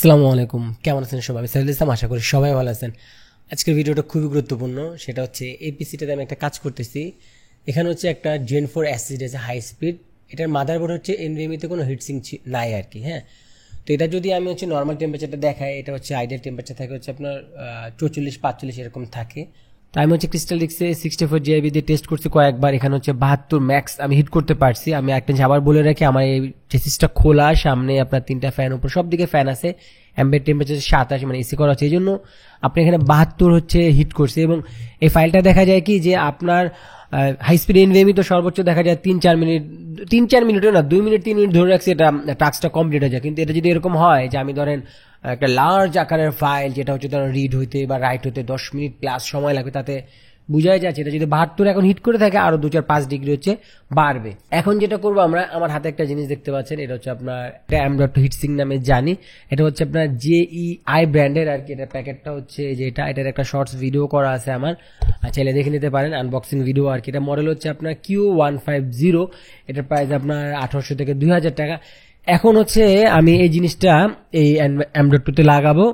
আসসালামু আলাইকুম, কেমন আছেন সবাই? আমি সাইদুল ইসলাম, আশা করি সবাই ভালো আছেন। আজকের ভিডিওটা খুবই গুরুত্বপূর্ণ। সেটা হচ্ছে এই পিসিটাতে আমি একটা কাজ করতেছি। এখানে হচ্ছে একটা জেন 4 অ্যাসিড আছে, হাই স্পিড। এটার মাদারবোর্ড হচ্ছে এনভিএমিতে কোনো হিটসিং নাই আর কি। হ্যাঁ, তো এটা যদি আমি হচ্ছে নর্মাল টেম্পারেচারটা দেখাই, এটা হচ্ছে আইডিয়াল টেম্পারেচার থাকে হচ্ছে আপনার 44-45 এরকম থাকে। তো আমি হচ্ছে ক্রিস্টাল ডিক্সে 64 জিআইবি দিয়ে টেস্ট করছি কয়েকবার। এখানে হচ্ছে 72 ম্যাক্স আমি হিট করতে পারছি। আমি একটা জিনিস আবার বলে রাখি, আমার এই চেসিসটা খোলা, সামনে আপনার 3টা ফ্যান, উপর সব দিকে ফ্যান আছে। অ্যাম্বিয়েন্ট টেম্পারেচার 27, মানে এসি করা আছে, এই জন্য আপনি এখানে 72 হচ্ছে হিট করছে। এবং এই ফাইলটা দেখা যায় কি যে আপনার হাই স্পিড এনভিএমি তো সর্বোচ্চ দেখা যায় 3-4 মিনিট, 3-4 মিনিটও না, 2 মিনিট 3 মিনিট ধরে রাখছি, এটা টাস্কটা কমপ্লিট হয়ে যায়। কিন্তু এটা যদি এরকম হয় যে আমি ধরেন একটা লার্জ আকারের ফাইল, যেটা হচ্ছে ধরেন রিড হইতে বা রাইট হইতে 10 মিনিট প্লাস সময় লাগবে, তাতে বুঝাই যাচ্ছে এটা যদি 72 এখন হিট করে থাকে, আরো 2-4-5 ডিগ্রি হচ্ছে বাড়বে। এখন যেটা করবো আমরা, আমার হাতে একটা জিনিস দেখতে পাচ্ছেন, এটা হচ্ছে আপনার M.2 হিটসিং নামে জানি। এটা হচ্ছে আপনার JEI ব্র্যান্ডের আর কি। এটা প্যাকেটটা হচ্ছে যেটা, এটার একটা শর্টস ভিডিও করা আছে আমার, চাইলে দেখে নিতে পারেন, আনবক্সিং ভিডিও আর কি। এটা মডেল হচ্ছে আপনার Q150। এটার প্রাইস আপনার 1800 থেকে 2000 টাকা। এখন হচ্ছে আমি এই জিনিসটা এই M.2 তে লাগাবো।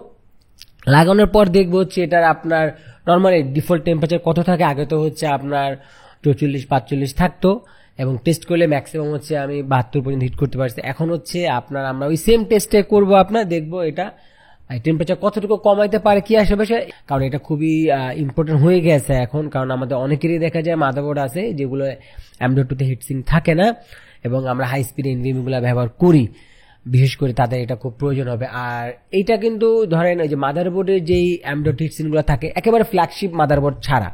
লাগানোর পর দেখবো হচ্ছে এটার আপনার নর্মালি ডিফল্ট টেম্পারেচার কত থাকে। আগে তো হচ্ছে আপনার 44-45 থাকতো, এবং টেস্ট করলে ম্যাক্সিমাম হচ্ছে আমি 72 পর্যন্ত হিট করতে পারছি। এখন হচ্ছে আপনার আমরা ওই সেম টেস্টে করবো, আপনার দেখবো এটা টেম্পারেচার কতটুকু কমাইতে পারে কি আশেপাশে। কারণ এটা খুবই ইম্পর্টেন্ট হয়ে গেছে এখন, কারণ আমাদের অনেকেরই দেখা যায় মাদারবোর্ড আছে যেগুলো M.2 তে হিটসিং থাকে না, এবং আমরা হাই স্পিড এনভিএমি গুলো ব্যবহার করি, বিশেষ করে তাদের এটা খুব প্রয়োজন হবে। আর এইটা কিন্তু ধরেন ওই যে মাদারবোর্ডের যেই M.2 হিটসিং গুলো থাকে, একেবারে ফ্ল্যাগশিপ মাদারবোর্ড ছাড়া,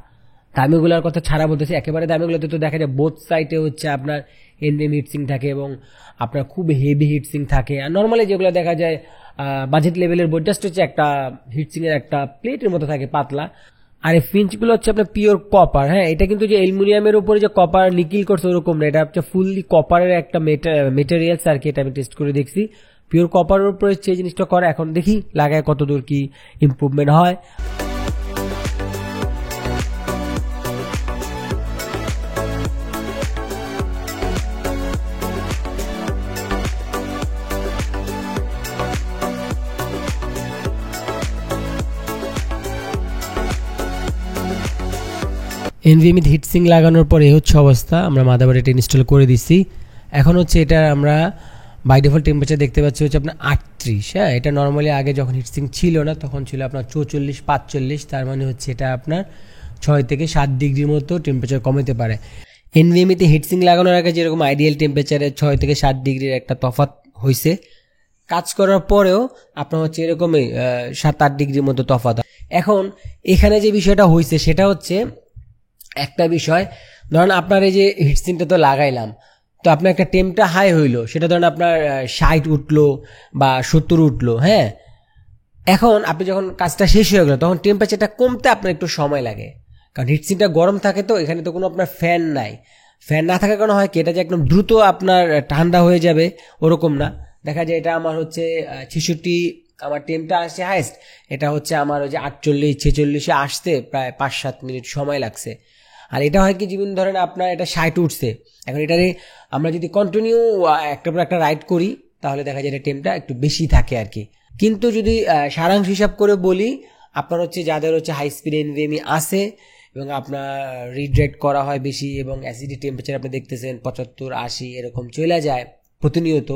দামিগুলোর কথা ছাড়া বলতেছি, একেবারে দামিগুলোতে তো দেখা যায় বোথ সাইডে হচ্ছে আপনার এনভিএম হিটসিং থাকে, এবং আপনার খুব হেভি হিটসিং থাকে। আর নর্মালি যেগুলো দেখা যায় বাজেট লেভেলের বোর্ড, জাস্ট হচ্ছে একটা হিটসিং এর একটা প্লেটের মতো থাকে পাতলা। আর এই ফিঞ্চগুলো হচ্ছে আপনার পিওর কপার। হ্যাঁ, এটা কিন্তু যে অ্যালুমিনিয়ামের উপরে যে কপার নিকিল করছে ওরকম না, এটা হচ্ছে ফুললি কপারের একটা মেটেরিয়ালস আর কি। এটা আমি টেস্ট করে দেখছি, পিওর কপারের উপরে হচ্ছে এই জিনিসটা করা। এখন দেখি লাগায় কতদূর কি ইমপ্রুভমেন্ট হয়। এনভিএমি হিটসিং লাগানোর পরে এই হচ্ছে অবস্থা। আমরা মাদারবোর্ডে এটা ইনস্টল করে দিচ্ছি। এখন হচ্ছে এটা আমরা বাই ডিফল্ট টেম্পারেচার দেখতে পাচ্ছি হচ্ছে আপনার 38। হ্যাঁ, এটা নর্মালি আগে যখন হিটসিং ছিল না তখন ছিল আপনার 44-45। তার মানে হচ্ছে এটা আপনার 6 থেকে 7 ডিগ্রির মতো টেম্পারেচার কমাতে পারে। এনভিএমিতে হিটসিং লাগানোর আগে যেরকম আইডিয়াল টেম্পারেচারে 6 থেকে 7 ডিগ্রির একটা তফাৎ হয়েছে, কাজ করার পরেও আপনার হচ্ছে এরকমই 7-8 ডিগ্রির মতো তফাৎ। এখন এখানে যে বিষয়টা হয়েছে সেটা হচ্ছে একটা বিষয়, ধরেন আপনার এই যে হিটসিংটা তো লাগাইলাম, তো আপনার একটা টেম্পটা হাই হইলো, সেটা ধরেন আপনার 60 উঠলো বা 70 উঠলো। হ্যাঁ, এখন আপনি যখন কাজটা শেষ হয়ে গেল তখন টেম্পারেচারটা কমতে আপনার একটু সময় লাগে, কারণ হিটসিংটা গরম থাকে, তো এখানে তো কোনো আপনার ফ্যান নাই। ফ্যান না থাকার কারণে হয় কি, এটা যে একদম দ্রুত আপনার ঠান্ডা হয়ে যাবে ওরকম না। দেখা যায় এটা আমার হচ্ছে 66, আমার টেম্পটা আসছে হাইস্ট, এটা হচ্ছে আমার ওই যে 48-46-এ আসতে প্রায় 5-7 মিনিট সময় লাগছে। আর এটা হয় কি, যেমন ধরেন আপনার এটা 60 উঠছে, এখন এটারে আমরা যদি কন্টিনিউ একটা পর একটা রাইড করি তাহলে দেখা যায় এটা টেম্পটা একটু বেশি থাকে আর কি। কিন্তু যদি সারাংশ হিসাব করে বলি, আপনার হচ্ছে যাদের হচ্ছে হাই স্পিড এনভিএমি আছে এবং আপনার রিড রাইট করা হয় বেশি, এবং অ্যাসিডি টেম্পারেচার আপনি দেখতেছেন 75-80 এরকম চলে যায় প্রতিনিয়ত,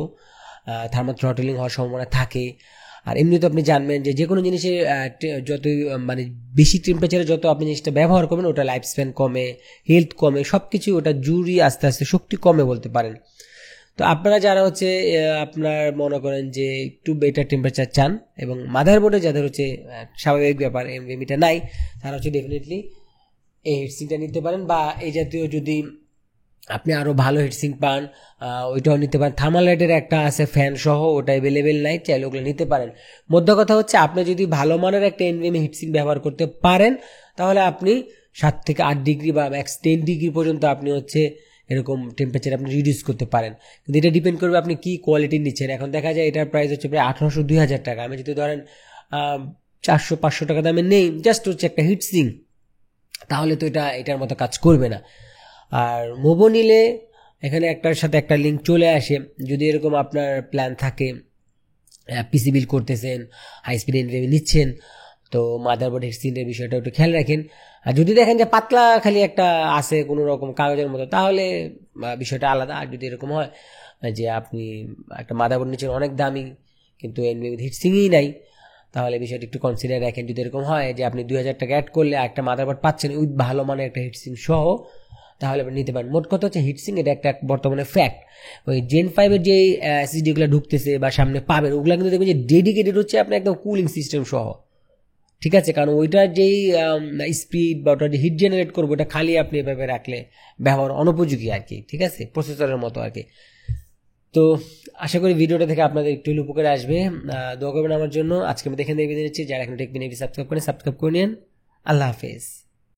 থার্মাল থ্রটলিং হওয়ার সম্ভাবনা থাকে। আর এমনি তো আপনি জানবেন যে কোনো জিনিসের যতই মানে বেশি টেম্পারেচারে যত আপনি জিনিসটা ব্যবহার করবেন, ওটা লাইফ স্প্যান কমে, হেলথ কমে, সব কিছু ওটা জুড়ি আস্তে আস্তে শক্তি কমে বলতে পারেন। তো আপনারা যারা হচ্ছে আপনার মনে করেন যে একটু বেটার টেম্পারেচার চান, এবং মাদারবোর্ডে যাদের হচ্ছে স্বাভাবিক ব্যাপার এমভিএমিটা নাই, তারা হচ্ছে ডেফিনেটলি এই হিটসিংটা নিতে পারেন। বা এই জাতীয় যদি আপনি আরও ভালো হিটসিং পান ওইটাও নিতে পারেন। থার্মালাইটের একটা আছে ফ্যান সহ, ওটা অ্যাভেলেবেল নাই, চাইলে ওগুলো নিতে পারেন। মধ্য কথা হচ্ছে আপনি যদি ভালো মানের একটা এনভিএমি হিটসিং ব্যবহার করতে পারেন, তাহলে আপনি 7 থেকে 8 ডিগ্রি বা ম্যাক্স 10 ডিগ্রি পর্যন্ত আপনি হচ্ছে এরকম টেম্পারেচার আপনি রিডিউস করতে পারেন। কিন্তু এটা ডিপেন্ড করবে আপনি কি কোয়ালিটি নিচ্ছেন। এখন দেখা যায় এটার প্রাইস হচ্ছে প্রায় 1800-2000 টাকা। আমি যদি ধরেন 400-500 টাকা দামে নেই জাস্ট হচ্ছে একটা হিটসিং, তাহলে তো এটার মতো কাজ করবে না। আর মোবো নিলে এখানে একটার সাথে একটা লিঙ্ক চলে আসে, যদি এরকম আপনার প্ল্যান থাকে পিসি বিল্ড করতেছেন, হাই স্পিড এনভিএমই নিচ্ছেন, তো মাদারবোর্ড হিটসিঙ্কের বিষয়টা একটু খেয়াল রাখেন। আর যদি দেখেন যে পাতলা খালি একটা আছে কোনো রকম কাগজের মতো, তাহলে বিষয়টা আলাদা। আর যদি এরকম হয় যে আপনি একটা মাদারবোর্ড নিচ্ছেন অনেক দামি কিন্তু এনভিএম হিটসিংই নাই, তাহলে বিষয়টা একটু কনসিডার রাখেন। যদি এরকম হয় যে আপনি 2000 টাকা অ্যাড করলে একটা মাদারবোর্ড পাচ্ছেন উইথ ভালো মানের একটা হিটসিং সহ, তাহলে আপনি নিতে পারেন। মোট কথা হচ্ছে হিটসিং এটা একটা বর্তমানে ফ্যাক্ট। ওই Gen 5 এর যে এসএসডিগুলো ঢুকতেছে বা সামনে পাবেন, ওগুলো কিন্তু দেখবেন যে ডেডিকেটেড হচ্ছে আপনার একদম কুলিং সিস্টেম সহ, ঠিক আছে? কারণ ওইটার যেই স্পিড বা ওটার যে হিট জেনারেট করবো, ওটা খালি আপনি এভাবে রাখলে ব্যবহার অনুপযোগী আর কি, ঠিক আছে, প্রসেসরের মতো আর কি। তো আশা করি ভিডিওটা থেকে আপনাদের একটু উপকারে আসবে। দোয়া করবেন আমার জন্য। আজকে আমি দেখে নিচ্ছি, যারা এখন টেক বিনাইটি সাবস্ক্রাইব করেন সাবস্ক্রাইব করে নিন। আল্লাহ হাফেজ।